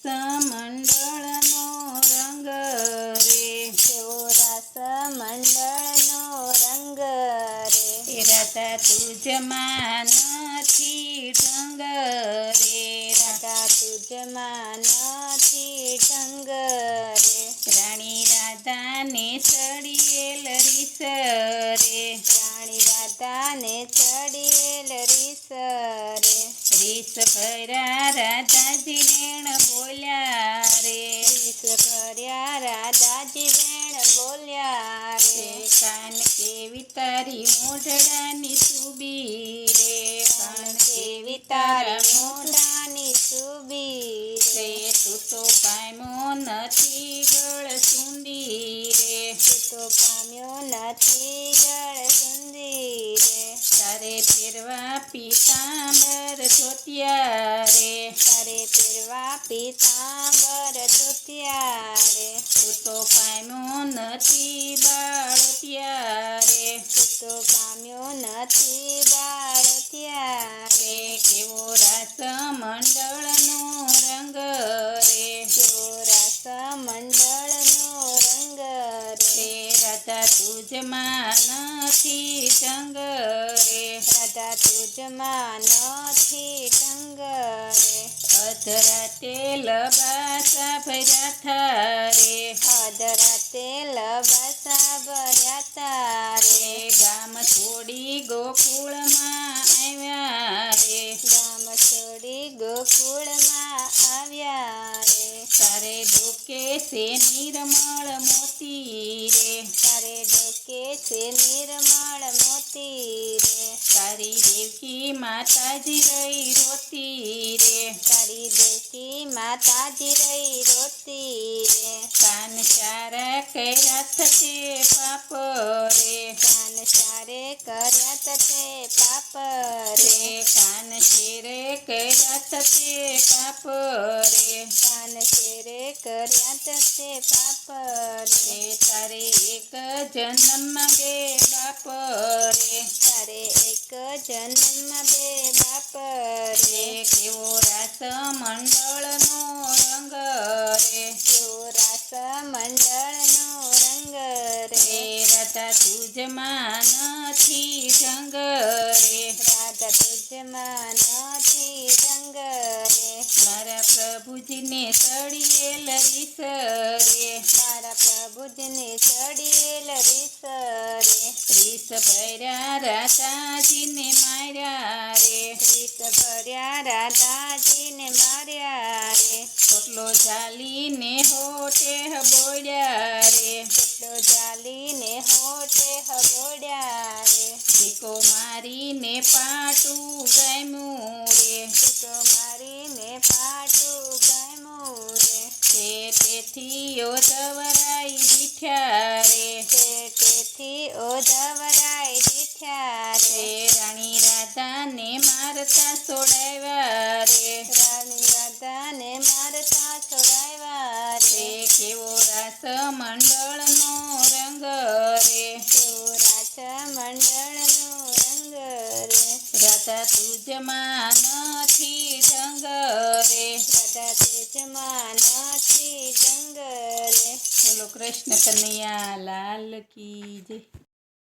મંડળનો રંગ રે, કેવો રાસ મંડળનો રંગ રે, રાધા તુજમાં નથી ઢંગ રે, રાધા તુજમાં નથી ઢંગ રે, રાણી રાધાને ચડીએલ રીસ રે, રાણી રાધાને ચડીએલ રીસ રે, રીસ ભર્યા રાધાજી વેણ બોલ્યા રે, રીસ ભર્યા રાધાજી વેણ બોલ્યા રે, કાન કેવી તારી મોઢડાની સુબી રે, કાન કેવી તારી મોઢાની સુબી રે, તું તો પામ્યો નથી ગળ સુંદી રે, તું તો પામ્યો નથી ગળ સુંદી રે, તારે ફેરવા પીતાંબર ધોતિયા રે, તારે પહેરવા પીતાંબર ધોતિયા રે, તું તો પામ્યો નથી બાળોતિયા રે, તું તો પામ્યો નથી બાળોતિયા રે, કેવો રાસ મંડળનો રંગ રે, કેવો રાસ મંડળનો રંગ રે, રાધા તુજમાં નથી ઢંગ રે, રાધા તુજમાં નથી ઢંગ રે, અધરાતે લબાસા ભર્યા થા રે, અધરાતે લબાસા ભર્યા તા રે, ગામ છોડી ગોકુળમાં આવ્યા રે, ગામ છોડી ગોકુળમાં આવ્યા રે, તારે ડોકે છે નિર્મળ મોતી રે, તારે ડોકે છે નિર્મળ મોતી રે, તારી દેવકી માતાજી રહી રોતી રે, તારી દેવકી માતાજી રહી રોતી રે, કાન ચારા કર્યા થતે પાપ રે, કાન સારે કર્યા તતે પાપ રે, કાન શેરે કર્યા થતે પાપ રે, કાન શેરે કર્યા તતે પાપ રે, તારે એક જન્મ બે બાપ રે, તારે એક જન્મ બે બાપ રે, કેવો રાસ મંડળનો રંગ રે, કેવો રાસ મંડળનો રંગ રે, રાધા તુજમાં નથી ઢંગ રે, રાધા તુજમાં નથી ઢંગ રે, મારા પ્રભુજીને ચડીએલ રીસ રે, મારા પ્રભુજીને ચડીએલ રીસ રે, રીસ ભર્યા રાધાજીને માર્યા રે, રીસ ભર્યા રાધાજીને માર્યા રે, ચોટલો ઝાલીને હોઠે બોલ્યા રે, કેટલો ચાલીને હોઠે હગોડ્યા રે, ટીકો મારીને પાટું ગામ્યું રે, ટીકો મારીને પાટું ગામ્યું રે, તેથી ઓધવરાઈ દીઠ્યા રે, તેથી ઓધવરાઈ દીઠ્યા રે, રાણી રાધાને મારતા છોડાવ્યા રે, રાણી રાધાને મારતા છોડાવ્યા રે, કેવો રાસ મંડળનો રંગ રે, કેવો રાસ મંડળનો રંગ રે, રાધા તુજમાં નથી ઢંગ રે, રાધા તુજમાં નથી ઢંગ રે. બોલો કૃષ્ણ કનૈયા લાલ કી જય.